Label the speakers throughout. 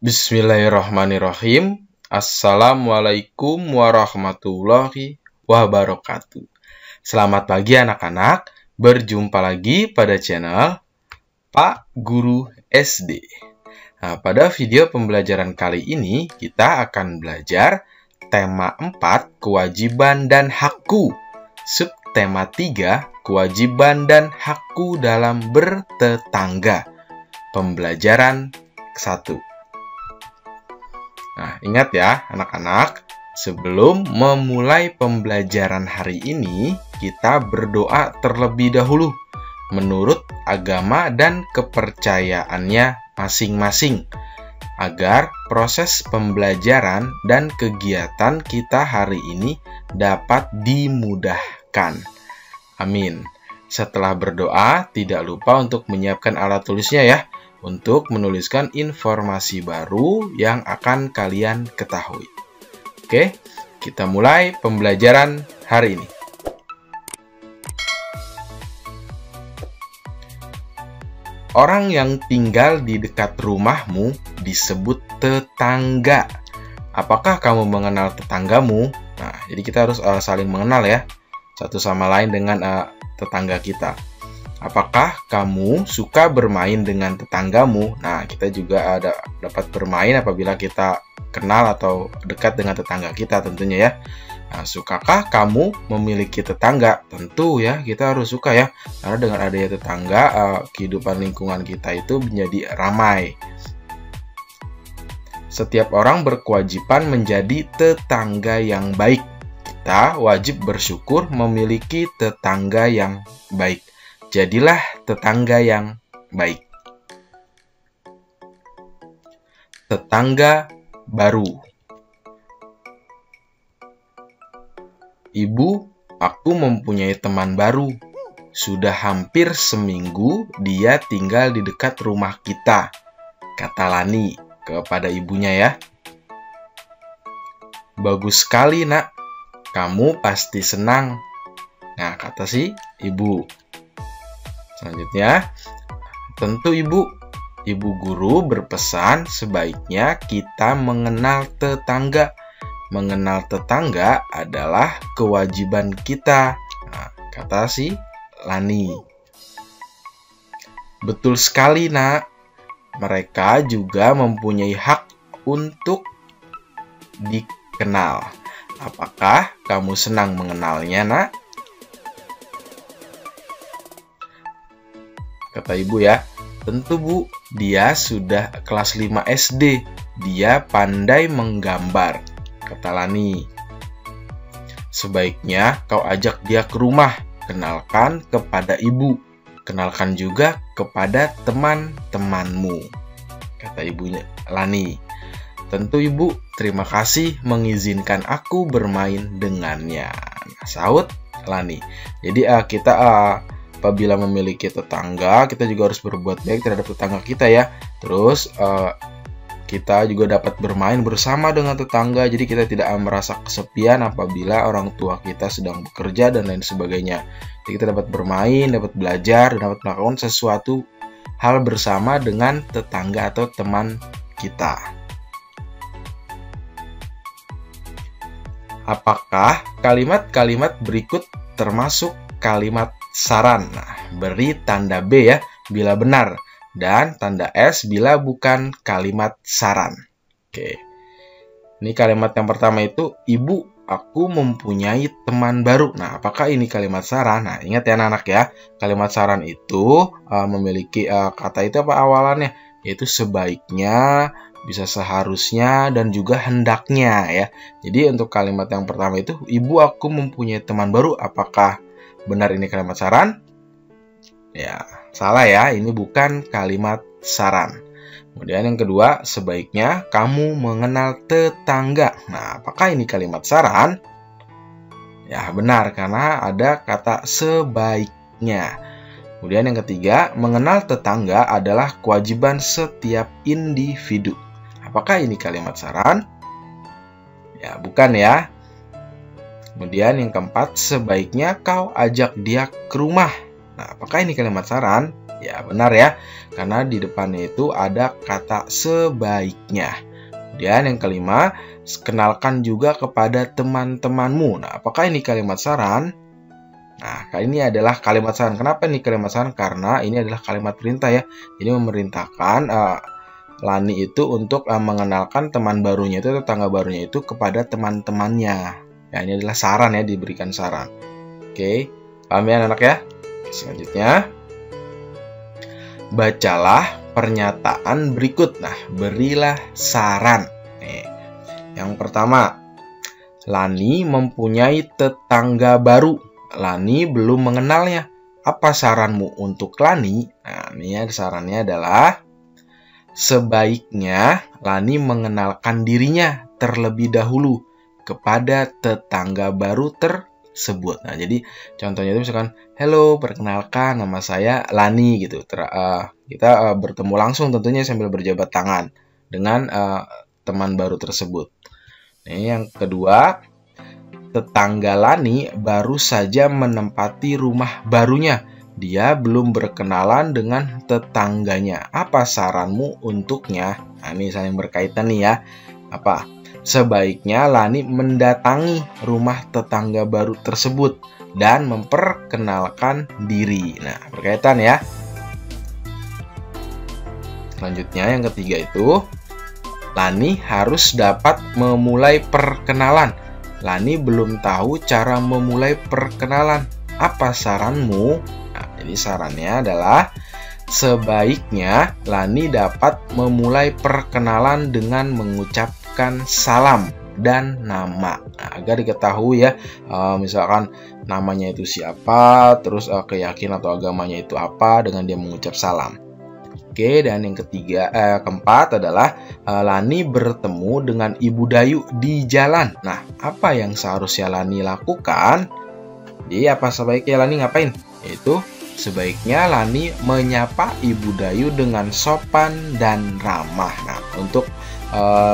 Speaker 1: Bismillahirrahmanirrahim. Assalamualaikum warahmatullahi wabarakatuh. Selamat pagi anak-anak. Berjumpa lagi pada channel Pak Guru SD. Nah, pada video pembelajaran kali ini kita akan belajar tema 4 kewajiban dan hakku. Subtema 3 kewajiban dan hakku dalam bertetangga. Pembelajaran 1. Nah, ingat ya anak-anak, sebelum memulai pembelajaran hari ini, kita berdoa terlebih dahulu menurut agama dan kepercayaannya masing-masing, agar proses pembelajaran dan kegiatan kita hari ini dapat dimudahkan. Amin. Setelah berdoa, tidak lupa untuk menyiapkan alat tulisnya ya, untuk menuliskan informasi baru yang akan kalian ketahui. Oke, kita mulai pembelajaran hari ini. Orang yang tinggal di dekat rumahmu disebut tetangga. Apakah kamu mengenal tetanggamu? Nah, jadi kita harus saling mengenal ya, satu sama lain dengan tetangga kita. Apakah kamu suka bermain dengan tetanggamu? Nah, kita juga dapat bermain apabila kita kenal atau dekat dengan tetangga kita tentunya ya. Nah, sukakah kamu memiliki tetangga? Tentu ya, kita harus suka ya. Karena dengan adanya tetangga, kehidupan lingkungan kita itu menjadi ramai. Setiap orang berkewajiban menjadi tetangga yang baik. Kita wajib bersyukur memiliki tetangga yang baik. Jadilah tetangga yang baik. Tetangga baru. Ibu, aku mempunyai teman baru. Sudah hampir seminggu dia tinggal di dekat rumah kita, kata Lani kepada ibunya ya. Bagus sekali nak, kamu pasti senang. Nah, kata si ibu. Selanjutnya, tentu ibu guru berpesan sebaiknya kita mengenal tetangga. Mengenal tetangga adalah kewajiban kita. Nah, kata si Lani. Betul sekali nak, mereka juga mempunyai hak untuk dikenal. Apakah kamu senang mengenalnya nak? Kata ibu ya, tentu bu, dia sudah kelas 5 SD, dia pandai menggambar, kata Lani. Sebaiknya kau ajak dia ke rumah, kenalkan kepada ibu, kenalkan juga kepada teman-temanmu, kata ibunya Lani. Tentu ibu, terima kasih mengizinkan aku bermain dengannya, sahut Lani. Jadi kita apabila memiliki tetangga, kita juga harus berbuat baik terhadap tetangga kita ya. Terus kita juga dapat bermain bersama dengan tetangga. Jadi kita tidak merasa kesepian apabila orang tua kita sedang bekerja dan lain sebagainya. Jadi kita dapat bermain, dapat belajar, dan dapat melakukan sesuatu hal bersama dengan tetangga atau teman kita. Apakah kalimat-kalimat berikut termasuk kalimat saran? Nah, beri tanda B ya bila benar dan tanda S bila bukan kalimat saran. Oke. Ini kalimat yang pertama itu, ibu, aku mempunyai teman baru. Nah, apakah ini kalimat saran? Nah, ingat ya anak-anak ya, kalimat saran itu memiliki kata itu apa awalannya? Yaitu sebaiknya, bisa seharusnya, dan juga hendaknya ya. Jadi untuk kalimat yang pertama itu, ibu, aku mempunyai teman baru. Apakah benar ini kalimat saran? Ya, salah ya, ini bukan kalimat saran. Kemudian yang kedua, sebaiknya kamu mengenal tetangga. Nah, apakah ini kalimat saran? Ya, benar, karena ada kata sebaiknya. Kemudian yang ketiga, mengenal tetangga adalah kewajiban setiap individu. Apakah ini kalimat saran? Ya, bukan ya. Kemudian yang keempat, sebaiknya kau ajak dia ke rumah. Nah, apakah ini kalimat saran? Ya, benar ya. Karena di depannya itu ada kata sebaiknya. Dan yang kelima, kenalkan juga kepada teman-temanmu. Nah, apakah ini kalimat saran? Nah, kali ini adalah kalimat saran. Kenapa ini kalimat saran? Karena ini adalah kalimat perintah ya. Jadi memerintahkan Lani itu untuk mengenalkan teman barunya itu, tetangga barunya itu kepada teman-temannya. Ya, ini adalah saran ya, diberikan saran. Oke, paham ya anak-anak ya? Selanjutnya, bacalah pernyataan berikut. Nah, berilah saran. Nih, yang pertama, Lani mempunyai tetangga baru. Lani belum mengenalnya. Apa saranmu untuk Lani? Nah, ini ya sarannya adalah sebaiknya Lani mengenalkan dirinya terlebih dahulu kepada tetangga baru tersebut. Nah, jadi contohnya itu misalkan, "Halo, perkenalkan nama saya Lani," gitu. Kita bertemu langsung tentunya sambil berjabat tangan dengan teman baru tersebut. Nah, yang kedua, tetangga Lani baru saja menempati rumah barunya. Dia belum berkenalan dengan tetangganya. Apa saranmu untuknya? Nah, ini saling berkaitan nih ya. Apa? Sebaiknya Lani mendatangi rumah tetangga baru tersebut dan memperkenalkan diri. Nah, berkaitan ya. Selanjutnya yang ketiga itu, Lani harus dapat memulai perkenalan. Lani belum tahu cara memulai perkenalan. Apa saranmu? Nah, jadi sarannya adalah sebaiknya Lani dapat memulai perkenalan dengan mengucapkan salam dan nama. Nah, agar diketahui ya, misalkan namanya itu siapa, terus keyakinan atau agamanya itu apa dengan dia mengucap salam. Oke, dan yang keempat adalah Lani bertemu dengan Ibu Dayu di jalan. Nah, apa yang seharusnya Lani lakukan? Jadi apa sebaiknya Lani ngapain? Yaitu sebaiknya Lani menyapa Ibu Dayu dengan sopan dan ramah. Nah, untuk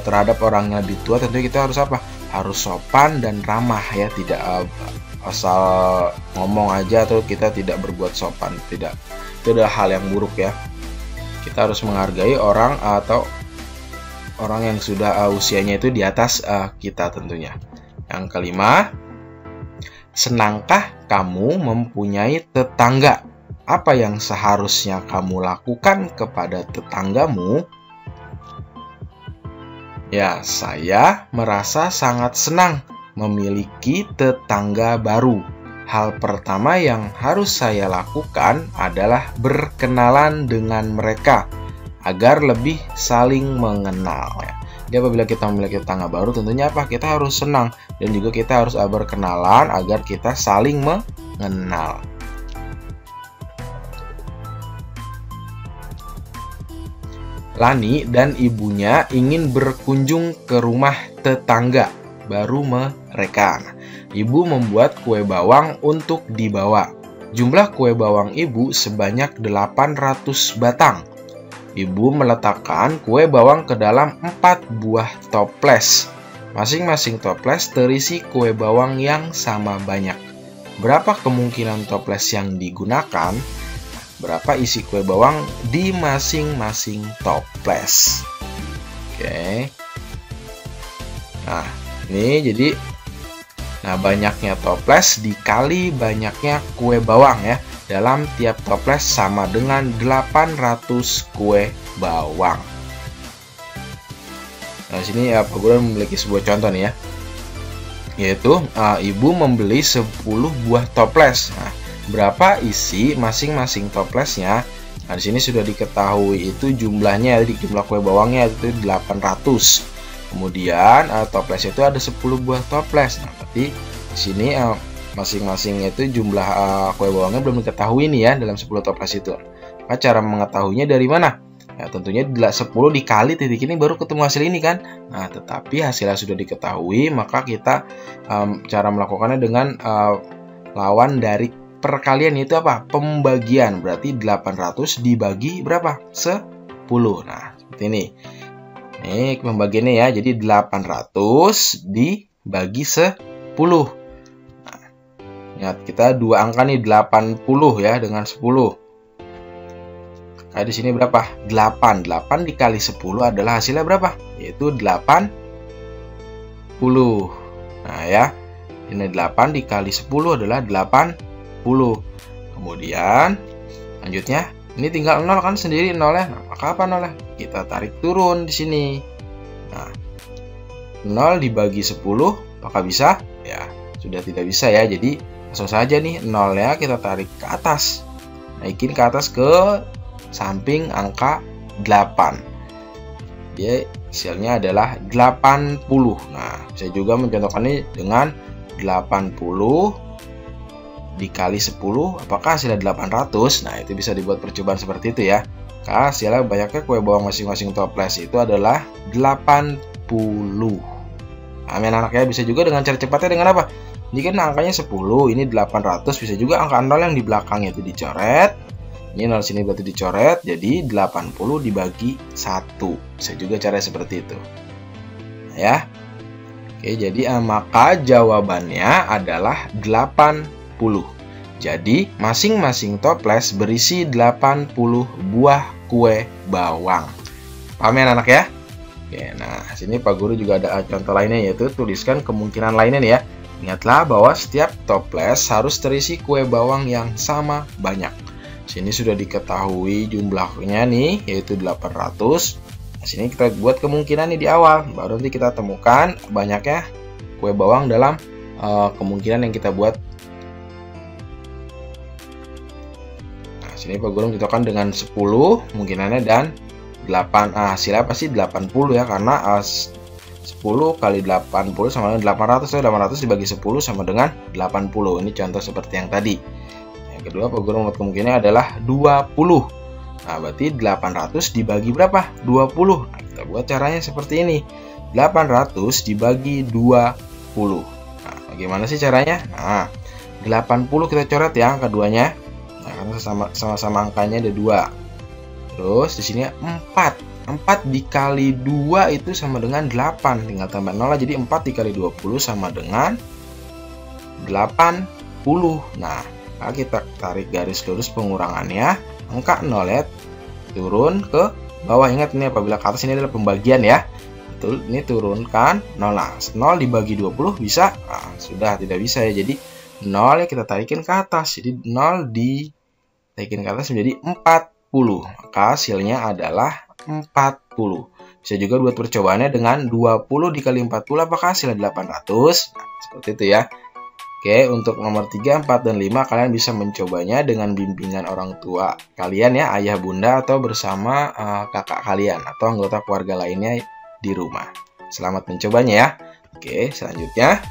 Speaker 1: terhadap orang yang lebih tua tentunya kita harus apa? Harus sopan dan ramah ya, tidak asal ngomong aja atau kita tidak berbuat sopan. Tidak, itu adalah hal yang buruk ya. Kita harus menghargai orang atau orang yang sudah usianya itu di atas kita tentunya. Yang kelima, senangkah kamu mempunyai tetangga? Apa yang seharusnya kamu lakukan kepada tetanggamu? Ya, saya merasa sangat senang memiliki tetangga baru. Hal pertama yang harus saya lakukan adalah berkenalan dengan mereka agar lebih saling mengenal. Jadi apabila kita memiliki tetangga baru, tentunya apa? Kita harus senang dan juga kita harus berkenalan agar kita saling mengenal. Lani dan ibunya ingin berkunjung ke rumah tetangga baru mereka. Ibu membuat kue bawang untuk dibawa. Jumlah kue bawang ibu sebanyak 800 batang. Ibu meletakkan kue bawang ke dalam 4 buah toples. Masing-masing toples terisi kue bawang yang sama banyak. Berapa kemungkinan toples yang digunakan? Berapa isi kue bawang di masing-masing toples? Oke. Nah, ini jadi banyaknya toples dikali banyaknya kue bawang ya. Dalam tiap toples sama dengan 800 kue bawang. Nah, di sini Pak Guru memiliki sebuah contoh nih ya. Yaitu ibu membeli 10 buah toples. Nah, berapa isi masing-masing toplesnya? Nah, di sini sudah diketahui itu jumlahnya, jadi jumlah kue bawangnya itu 800. Kemudian toples itu ada 10 buah toples. Nah, berarti di sini masing-masing itu jumlah kue bawangnya belum diketahui nih ya dalam 10 toples itu. Maka cara mengetahuinya dari mana? Ya, tentunya 10 dikali titik ini baru ketemu hasil ini kan. Nah, tetapi hasilnya sudah diketahui, maka kita cara melakukannya dengan lawan dari perkalian, itu apa? Pembagian. Berarti 800 dibagi berapa? 10. Nah, seperti ini. Ini pembagiannya ya, jadi 800 dibagi 10. Nah, ingat kita dua angka nih, 80 ya dengan 10. Nah, di sini berapa? 8. 8 dikali 10 adalah hasilnya berapa? Yaitu 80. Nah, ya. Ini 8 dikali 10 adalah 80. Kemudian, lanjutnya, ini tinggal 0 kan sendiri 0 ya. Nah, maka apa 0 ya? Kita tarik turun di sini. Nah, 0 dibagi 10, apakah bisa? Ya, sudah tidak bisa ya. Jadi, langsung saja nih 0 ya kita tarik ke atas. Naikin ke atas ke samping angka 8. Jadi hasilnya adalah 80. Nah, bisa juga mencontohkannya dengan 80 dikali 10, apakah hasilnya 800? Nah, itu bisa dibuat percobaan seperti itu ya. Karena hasilnya banyaknya kue bawang masing-masing toples itu adalah 80. Amin anaknya, bisa juga dengan cara cepatnya dengan apa? Jika angkanya 10, ini 800, bisa juga angka 0 yang di belakangnya itu dicoret. Ini 0 sini berarti dicoret, jadi 80 dibagi 1. Bisa juga cara seperti itu. Nah, ya. Oke, jadi maka jawabannya adalah 80. Jadi, masing-masing toples berisi 80 buah kue bawang. Paham ya anak ya? Oke, nah sini Pak Guru juga ada contoh lainnya, yaitu tuliskan kemungkinan lainnya nih ya. Ingatlah bahwa setiap toples harus terisi kue bawang yang sama banyak. Sini sudah diketahui jumlahnya nih, yaitu 800. Nah, sini kita buat kemungkinan nih di awal, baru nanti kita temukan banyaknya kue bawang dalam kemungkinan yang kita buat. Nah, sini Pak Guru mencontohkan dengan 10 kemungkinannya dan 8. Hasilnya pasti 80 ya, karena 10 kali 80 sama dengan 800. 800 dibagi 10 sama dengan 80. Ini contoh seperti yang tadi. Kedua, Pak Guru membuat kemungkinan adalah 20. Nah, berarti 800 dibagi berapa? 20. Nah, kita buat caranya seperti ini. 800 dibagi 20. Nah, bagaimana sih caranya? Nah, 80 kita coret ya angka duanya. Nah, karena sama-sama angkanya ada 2. Terus di sini 4. 4 dikali 2 itu sama dengan 8. Tinggal tambah 0 jadi 4 dikali 20 sama dengan 80. Nah, kita tarik garis lurus pengurangannya, angka 0 ya turun ke bawah. Ingat ini apabila ke atas ini adalah pembagian ya. Betul, ini turunkan 0. Nah, 0 dibagi 20 bisa? Nah, sudah tidak bisa ya. Jadi 0 ya kita tarikin ke atas. Jadi 0 ditarikin ke atas menjadi 40. Maka hasilnya adalah 40. Bisa juga buat percobaannya dengan 20 dikali 40, apakah hasilnya 800? Nah, seperti itu ya. Oke, untuk nomor 3, 4, dan 5 kalian bisa mencobanya dengan bimbingan orang tua kalian ya, ayah bunda atau bersama kakak kalian atau anggota keluarga lainnya di rumah. Selamat mencobanya ya. Oke, selanjutnya.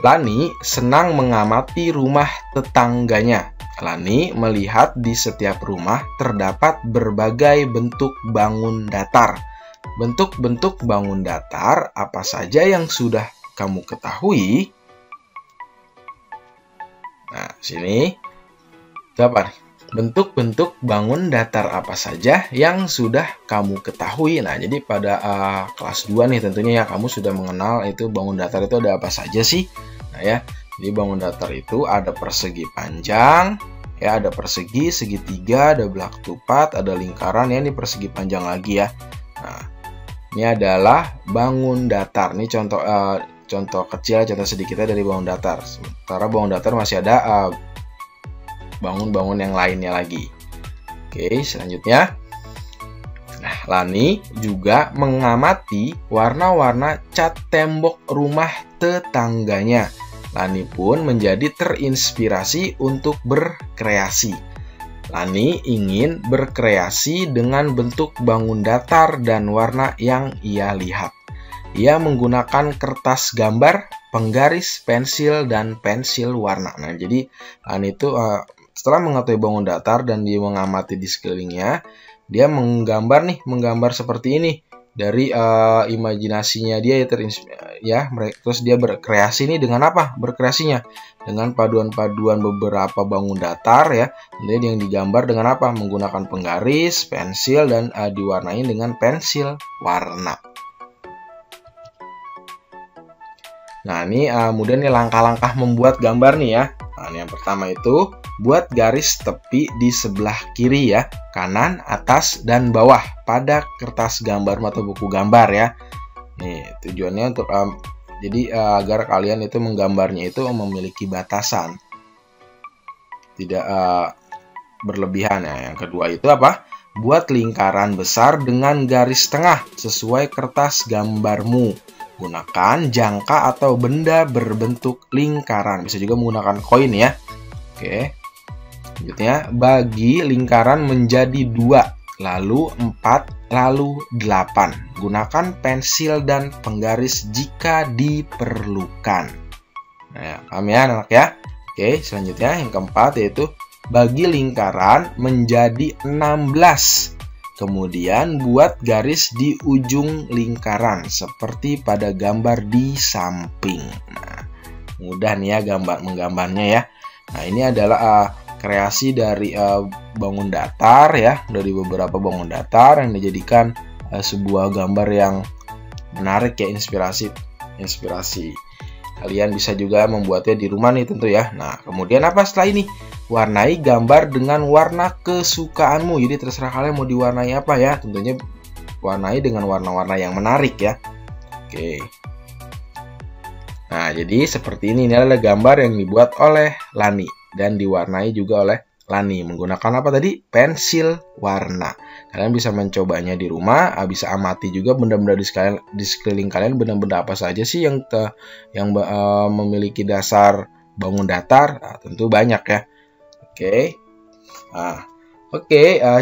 Speaker 1: Lani senang mengamati rumah tetangganya. Lani melihat di setiap rumah terdapat berbagai bentuk bangun datar. Bentuk-bentuk bangun datar apa saja yang sudah kamu ketahui? Nah, sini apa? Bentuk-bentuk bangun datar apa saja yang sudah kamu ketahui? Nah, jadi pada kelas 2 nih tentunya ya kamu sudah mengenal itu bangun datar itu ada apa saja sih? Nah, ya. Jadi bangun datar itu ada persegi panjang, ya ada persegi, segitiga, ada belak tupat, ada lingkaran ya, ini persegi panjang lagi ya. Nah, ini adalah bangun datar. Ini contoh kecil, contoh sedikitnya dari bangun datar. Sementara bangun datar masih ada bangun-bangun yang lainnya lagi. Oke, selanjutnya. Nah, Lani juga mengamati warna-warna cat tembok rumah tetangganya. Lani pun menjadi terinspirasi untuk berkreasi. Lani ingin berkreasi dengan bentuk bangun datar dan warna yang ia lihat. Ia menggunakan kertas gambar, penggaris, pensil, dan pensil warna. Nah, jadi Lani itu setelah mengetahui bangun datar dan dia mengamati di sekelilingnya, dia menggambar seperti ini dari imajinasinya dia ya, terus dia berkreasi nih dengan apa? Berkreasinya dengan paduan-paduan beberapa bangun datar ya. Jadi yang digambar dengan apa? Menggunakan penggaris, pensil, dan diwarnai dengan pensil warna. Nah, ini kemudian nih langkah-langkah membuat gambar nih ya. Nah, yang pertama itu buat garis tepi di sebelah kiri ya, kanan, atas, dan bawah pada kertas gambar atau buku gambar ya. Nih, tujuannya untuk agar kalian itu menggambarnya itu memiliki batasan, tidak berlebihan ya. Yang kedua itu apa? Buat lingkaran besar dengan garis tengah sesuai kertas gambarmu. Gunakan jangka atau benda berbentuk lingkaran. Bisa juga menggunakan koin ya. Oke. Selanjutnya, bagi lingkaran menjadi 2, lalu 4, lalu 8. Gunakan pensil dan penggaris jika diperlukan. Nah, paham ya anak ya? Oke, selanjutnya yang keempat yaitu bagi lingkaran menjadi 16. Kemudian buat garis di ujung lingkaran seperti pada gambar di samping. Nah, mudah nih ya menggambarnya ya. Nah, ini adalah kreasi dari bangun datar ya, dari beberapa bangun datar yang dijadikan sebuah gambar yang menarik ya, inspirasi. Kalian bisa juga membuatnya di rumah nih tentu ya. Nah, kemudian apa setelah ini? Warnai gambar dengan warna kesukaanmu. Jadi terserah kalian mau diwarnai apa ya. Tentunya warnai dengan warna-warna yang menarik ya. Oke. Nah, jadi seperti ini. Ini adalah gambar yang dibuat oleh Lani dan diwarnai juga oleh Lani menggunakan apa tadi? Pensil warna. Kalian bisa mencobanya di rumah, bisa amati juga benda-benda di sekeliling kalian, benda-benda apa saja sih yang memiliki dasar bangun datar. Nah, tentu banyak ya. Oke.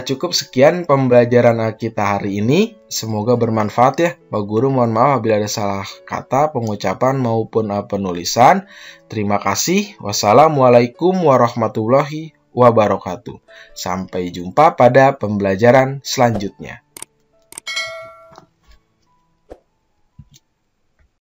Speaker 1: Cukup sekian pembelajaran kita hari ini. Semoga bermanfaat ya. Pak Guru mohon maaf apabila ada salah kata, pengucapan maupun penulisan. Terima kasih. Wassalamualaikum warahmatullahi wabarakatuh. Sampai jumpa pada pembelajaran selanjutnya.